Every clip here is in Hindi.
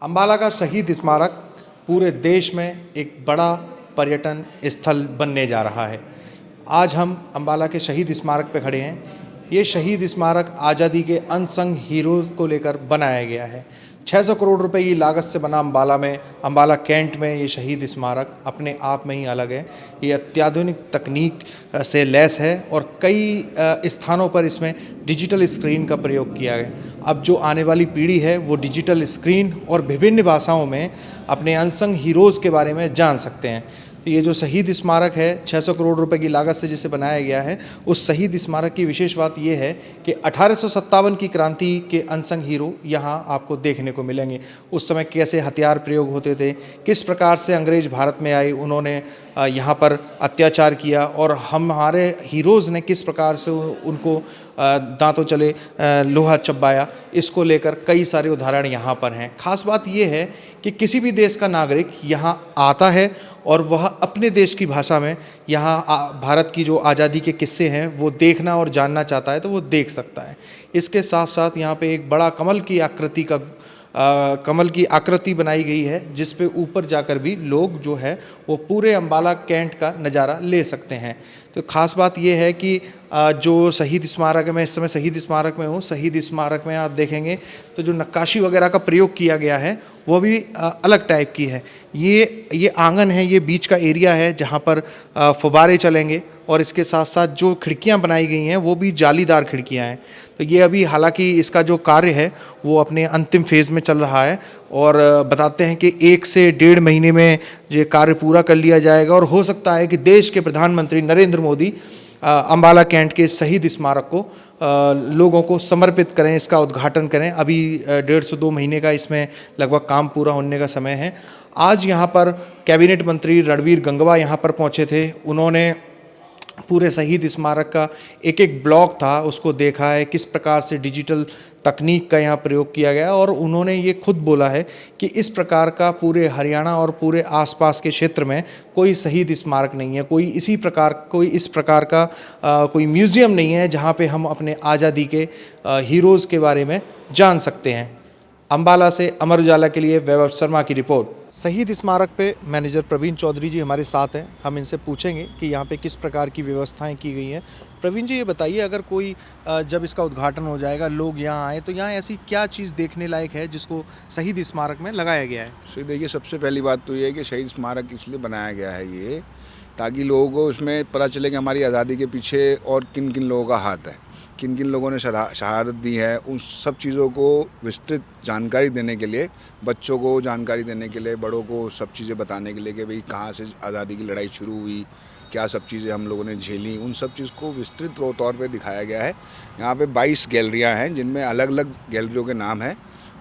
अंबाला का शहीद स्मारक पूरे देश में एक बड़ा पर्यटन स्थल बनने जा रहा है। आज हम अंबाला के शहीद स्मारक पे खड़े हैं। ये शहीद स्मारक आज़ादी के अनसंग हीरोज़ को लेकर बनाया गया है। 600 करोड़ रुपए की लागत से बना अंबाला कैंट में ये शहीद स्मारक अपने आप में ही अलग है। ये अत्याधुनिक तकनीक से लैस है और कई स्थानों पर इसमें डिजिटल स्क्रीन का प्रयोग किया गया। अब जो आने वाली पीढ़ी है वो डिजिटल स्क्रीन और विभिन्न भाषाओं में अपने अनसंग हीरोज़ के बारे में जान सकते हैं। तो ये जो शहीद स्मारक है 600 करोड़ रुपए की लागत से जिसे बनाया गया है, उस शहीद स्मारक की विशेष बात ये है कि 1857 की क्रांति के अनसंग हीरो यहाँ आपको देखने को मिलेंगे। उस समय कैसे हथियार प्रयोग होते थे, किस प्रकार से अंग्रेज भारत में आए, उन्होंने यहाँ पर अत्याचार किया और हमारे हीरोज़ ने किस प्रकार से उनको दांतों चले लोहा चबाया, इसको लेकर कई सारे उदाहरण यहाँ पर हैं। खास बात ये है कि किसी भी देश का नागरिक यहाँ आता है और वह अपने देश की भाषा में यहाँ भारत की जो आज़ादी के किस्से हैं वो देखना और जानना चाहता है तो वो देख सकता है। इसके साथ साथ यहाँ पे एक बड़ा कमल की आकृति बनाई गई है, जिस पे ऊपर जाकर भी लोग जो है वो पूरे अंबाला कैंट का नज़ारा ले सकते हैं। तो ख़ास बात ये है कि जो शहीद स्मारक में इस समय शहीद स्मारक में हूँ, शहीद स्मारक में आप देखेंगे तो जो नक्काशी वगैरह का प्रयोग किया गया है वो भी अलग टाइप की है। ये आंगन है, ये बीच का एरिया है जहाँ पर फव्वारे चलेंगे और इसके साथ साथ जो खिड़कियाँ बनाई गई हैं वो भी जालीदार खिड़कियाँ हैं। तो ये अभी हालांकि इसका जो कार्य है वो अपने अंतिम फेज़ में चल रहा है और बताते हैं कि 1 से 1.5 महीने में ये कार्य पूरा कर लिया जाएगा और हो सकता है कि देश के प्रधानमंत्री नरेंद्र मोदी अंबाला कैंट के शहीद स्मारक को लोगों को समर्पित करें, इसका उद्घाटन करें। अभी 1.5 से 2 महीने का इसमें लगभग काम पूरा होने का समय है। आज यहाँ पर कैबिनेट मंत्री रणवीर गंगवा यहाँ पर पहुँचे थे। उन्होंने पूरे शहीद स्मारक का एक एक ब्लॉक था उसको देखा है, किस प्रकार से डिजिटल तकनीक का यहाँ प्रयोग किया गया और उन्होंने ये खुद बोला है कि इस प्रकार का पूरे हरियाणा और पूरे आसपास के क्षेत्र में कोई शहीद स्मारक नहीं है, कोई इस प्रकार का कोई म्यूज़ियम नहीं है जहाँ पे हम अपने आज़ादी के हीरोज़ के बारे में जान सकते हैं। अंबाला से अमर उजाला के लिए वैभव शर्मा की रिपोर्ट। शहीद स्मारक पे मैनेजर प्रवीण चौधरी जी हमारे साथ हैं। हम इनसे पूछेंगे कि यहाँ पे किस प्रकार की व्यवस्थाएं की गई हैं। प्रवीण जी, ये बताइए, अगर कोई जब इसका उद्घाटन हो जाएगा, लोग यहाँ आए तो यहाँ ऐसी क्या चीज़ देखने लायक है जिसको शहीद स्मारक में लगाया गया है? सही देखिए, सबसे पहली बात तो ये है कि शहीद स्मारक इसलिए बनाया गया है ये ताकि लोगों को उसमें पता चले कि हमारी आज़ादी के पीछे और किन किन लोगों का हाथ है, किन किन लोगों ने शहादत दी है। उन सब चीज़ों को विस्तृत जानकारी देने के लिए, बच्चों को जानकारी देने के लिए, बड़ों को सब चीज़ें बताने के लिए कि भाई कहाँ से आज़ादी की लड़ाई शुरू हुई, क्या सब चीज़ें हम लोगों ने झेली, उन सब चीज़ को विस्तृत तौर पे दिखाया गया है। यहाँ पे 22 गैलरियाँ हैं जिनमें अलग अलग गैलरियों के नाम हैं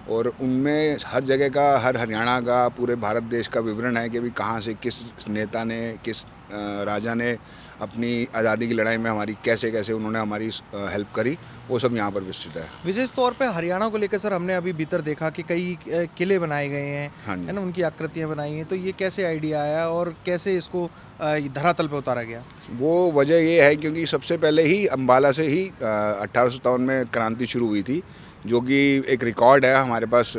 और उनमें हर जगह का, हर हरियाणा का, पूरे भारत देश का विवरण है कि भाई कहाँ से किस नेता ने, किस राजा ने अपनी आज़ादी की लड़ाई में हमारी कैसे कैसे उन्होंने हमारी हेल्प करी, वो सब यहाँ पर विस्तृत है। विशेष तौर पे हरियाणा को लेकर सर हमने अभी भीतर देखा कि कई किले बनाए गए हैं, हाँ है ना, उनकी आकृतियाँ बनाई हैं। तो ये कैसे आइडिया आया और कैसे इसको धरातल पे उतारा गया? वो वजह ये है क्योंकि सबसे पहले ही अंबाला से ही 1857 में क्रांति शुरू हुई थी, जो कि एक रिकॉर्ड है हमारे पास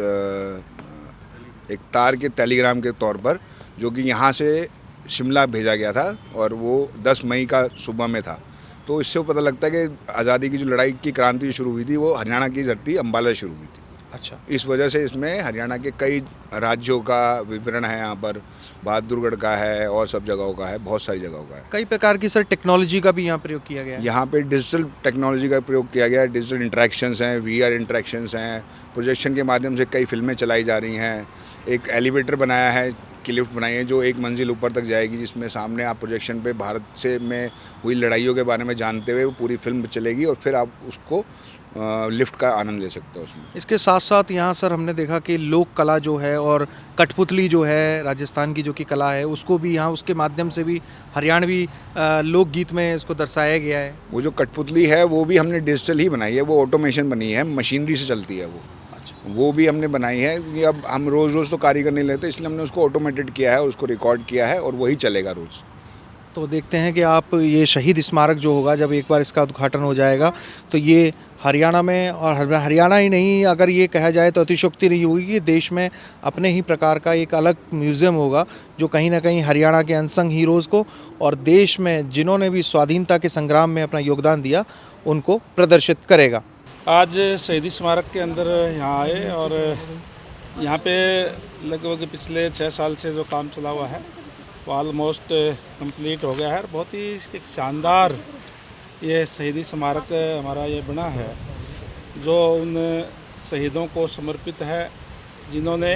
एक तार के टेलीग्राम के तौर पर, जो कि यहाँ से शिमला भेजा गया था और वो 10 मई का सुबह में था। तो इससे पता लगता है कि आज़ादी की जो लड़ाई की क्रांति शुरू हुई थी वो हरियाणा की धरती अंबाला से शुरू हुई थी। अच्छा, इस वजह से इसमें हरियाणा के कई राज्यों का विवरण है, यहाँ पर बहादुरगढ़ का है और सब जगहों का है, बहुत सारी जगहों का है। कई प्रकार की सर टेक्नोलॉजी का भी यहाँ प्रयोग किया गया है। यहाँ पे डिजिटल टेक्नोलॉजी का प्रयोग किया गया है, डिजिटल इंटरेक्शंस हैं, वीआर इंटरेक्शंस हैं, प्रोजेक्शन के माध्यम से कई फिल्में चलाई जा रही हैं। एक एलिवेटर बनाया है की लिफ्ट बनाई है जो 1 मंजिल ऊपर तक जाएगी, जिसमें सामने आप प्रोजेक्शन पे भारत से में हुई लड़ाइयों के बारे में जानते हुए वो पूरी फिल्म चलेगी और फिर आप उसको लिफ्ट का आनंद ले सकते हो उसमें। इसके साथ साथ यहाँ सर हमने देखा कि लोक कला जो है और कठपुतली जो है राजस्थान की जो कि कला है, उसको भी यहाँ उसके माध्यम से भी हरियाणवी लोकगीत में इसको दर्शाया गया है। वो जो कठपुतली है वो भी हमने डिजिटल ही बनाई है, वो ऑटोमेशन बनी है, मशीनरी से चलती है वो भी हमने बनाई है। ये अब हम रोज़ तो कारीगर नहीं लेते, इसलिए हमने उसको ऑटोमेटेड किया है, उसको रिकॉर्ड किया है और वही चलेगा रोज़। तो देखते हैं कि आप ये शहीद स्मारक जो होगा, जब एक बार इसका उद्घाटन हो जाएगा तो ये हरियाणा में, और हरियाणा ही नहीं, अगर ये कहा जाए तो अतिशयोक्ति नहीं होगी, ये देश में अपने ही प्रकार का एक अलग म्यूज़ियम होगा जो कहीं ना कहीं हरियाणा के अनसंग हीरोज़ को और देश में जिन्होंने भी स्वाधीनता के संग्राम में अपना योगदान दिया उनको प्रदर्शित करेगा। आज शहीदी स्मारक के अंदर यहाँ आए और यहाँ पे लगभग पिछले 6 साल से जो काम चला हुआ है वो ऑलमोस्ट कंप्लीट हो गया है। और बहुत ही एक शानदार ये शहीदी स्मारक हमारा ये बना है जो उन शहीदों को समर्पित है जिन्होंने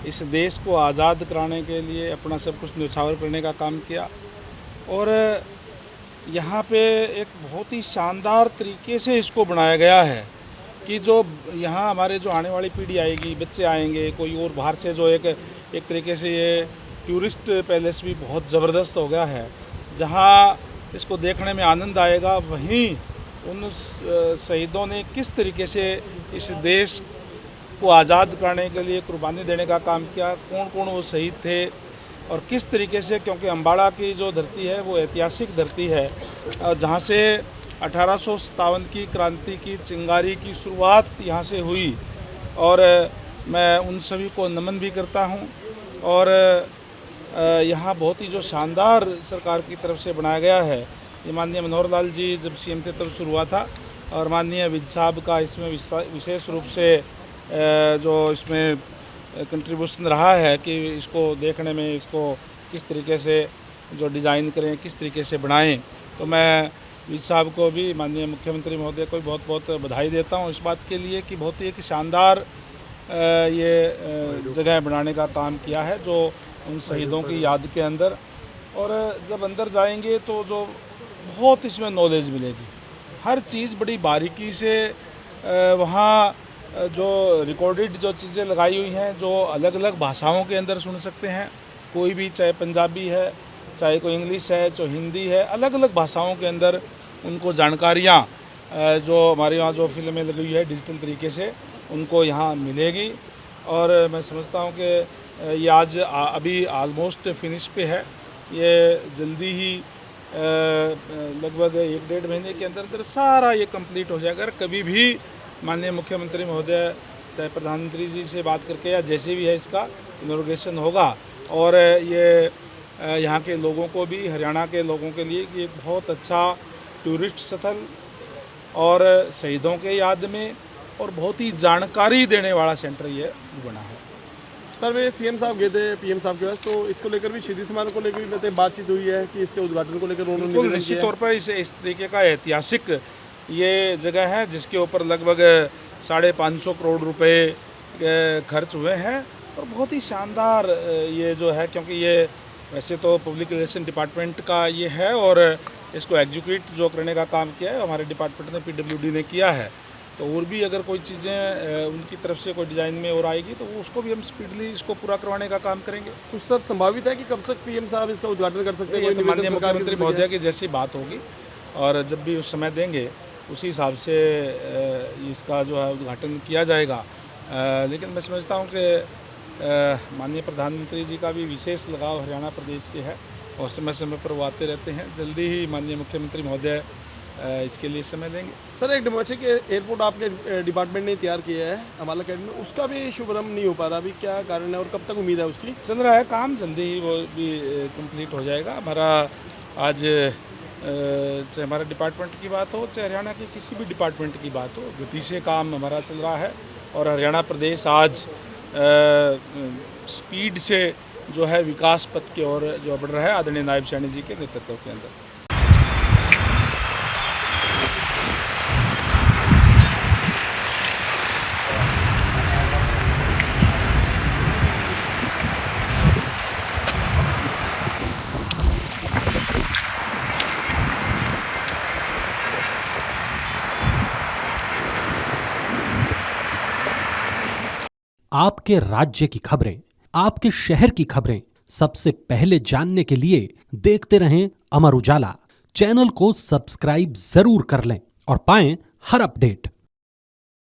इस देश को आज़ाद कराने के लिए अपना सब कुछ न्यौछावर करने का काम किया। और यहाँ पे एक बहुत ही शानदार तरीके से इसको बनाया गया है कि जो यहाँ हमारे जो आने वाली पीढ़ी आएगी, बच्चे आएंगे, कोई और बाहर से जो एक तरीके से ये टूरिस्ट पैलेस भी बहुत ज़बरदस्त हो गया है। जहाँ इसको देखने में आनंद आएगा, वहीं उन शहीदों ने किस तरीके से इस देश को आज़ाद कराने के लिए कुर्बानी देने का काम किया, कौन कौन वो शहीद थे और किस तरीके से, क्योंकि अम्बाड़ा की जो धरती है वो ऐतिहासिक धरती है जहाँ से 1857 की क्रांति की चिंगारी की शुरुआत यहाँ से हुई। और मैं उन सभी को नमन भी करता हूँ। और यहाँ बहुत ही जो शानदार सरकार की तरफ से बनाया गया है, ये माननीय मनोहर लाल जी जब सीएम थे तब शुरू हुआ था और माननीय विज साहब का इसमें विशेष रूप से जो इसमें कंट्रीब्यूशन रहा है कि इसको देखने में, इसको किस तरीके से जो डिज़ाइन करें, किस तरीके से बनाएं। तो मैं विज साहब को भी, माननीय मुख्यमंत्री महोदय को भी बहुत बहुत बधाई देता हूं इस बात के लिए कि बहुत ही एक शानदार ये जगह बनाने का काम किया है जो उन शहीदों की याद के अंदर। और जब अंदर जाएंगे तो जो बहुत इसमें नॉलेज मिलेगी, हर चीज़ बड़ी बारीकी से वहाँ जो रिकॉर्डेड जो चीज़ें लगाई हुई हैं, जो अलग अलग भाषाओं के अंदर सुन सकते हैं कोई भी, चाहे पंजाबी है, चाहे कोई इंग्लिश है, चाहे हिंदी है, अलग अलग भाषाओं के अंदर उनको जानकारियाँ जो हमारे यहाँ जो फिल्में लगी हुई है डिजिटल तरीके से उनको यहाँ मिलेगी। और मैं समझता हूँ कि ये आज अभी ऑलमोस्ट फिनिश पे है, ये जल्दी ही लगभग 1-1.5 महीने के अंदर अंदर सारा ये कंप्लीट हो जाएगा। अगर कभी भी माननीय मुख्यमंत्री महोदय चाहे प्रधानमंत्री जी से बात करके या जैसे भी है इसका इनॉग्रेशन होगा और ये यहाँ के लोगों को भी, हरियाणा के लोगों के लिए ये बहुत अच्छा टूरिस्ट स्थल और शहीदों के याद में और बहुत ही जानकारी देने वाला सेंटर ये बना है। सर, वे सीएम साहब गए थे पीएम साहब के पास, तो इसको लेकर भी शहीदी स्मारक को लेकर भी कहते हैं बातचीत हुई है कि इसके उद्घाटन को लेकर उन्होंने निश्चित तौर पर इस तरीके का ऐतिहासिक ये जगह है जिसके ऊपर लगभग 550 करोड़ रुपए खर्च हुए हैं और बहुत ही शानदार ये जो है, क्योंकि ये वैसे तो पब्लिक रिलेशन डिपार्टमेंट का ये है और इसको एग्जीक्यूट जो करने का काम किया है हमारे डिपार्टमेंट ने, पीडब्ल्यूडी ने किया है। तो और भी अगर कोई चीज़ें उनकी तरफ से कोई डिज़ाइन में और आएगी तो वो उसको भी हम स्पीडली इसको पूरा करवाने का काम करेंगे। कुछ सर संभावित है कि कब तक पीएम साहब इसका उद्घाटन कर सकते हैं? ये तो माननीय मुख्यमंत्री महोदय की जैसी बात होगी और जब भी उस समय देंगे उसी हिसाब से इसका जो है उद्घाटन किया जाएगा। लेकिन मैं समझता हूँ कि माननीय प्रधानमंत्री जी का भी विशेष लगाव हरियाणा प्रदेश से है और समय समय पर वो आते रहते हैं। जल्दी ही माननीय मुख्यमंत्री महोदय इसके लिए समय लेंगे। सर, एक डोमेस्टिक एयरपोर्ट आपके डिपार्टमेंट ने तैयार किया है अम्बाला कैंट में, उसका भी शुभारंभ नहीं हो पा रहा, अभी क्या कारण है और कब तक उम्मीद है उसकी? चल रहा है काम, जल्दी ही वो भी कंप्लीट हो जाएगा। हमारा आज चाहे हमारा डिपार्टमेंट की बात हो चाहे हरियाणा के किसी भी डिपार्टमेंट की बात हो, गति से काम हमारा चल रहा है और हरियाणा प्रदेश आज स्पीड से जो है विकास पथ की ओर जो बढ़ रहा है आदरणीय नायब सैनी जी के नेतृत्व के अंदर। आपके राज्य की खबरें, आपके शहर की खबरें सबसे पहले जानने के लिए देखते रहें अमर उजाला। चैनल को सब्सक्राइब जरूर कर लें और पाएं हर अपडेट।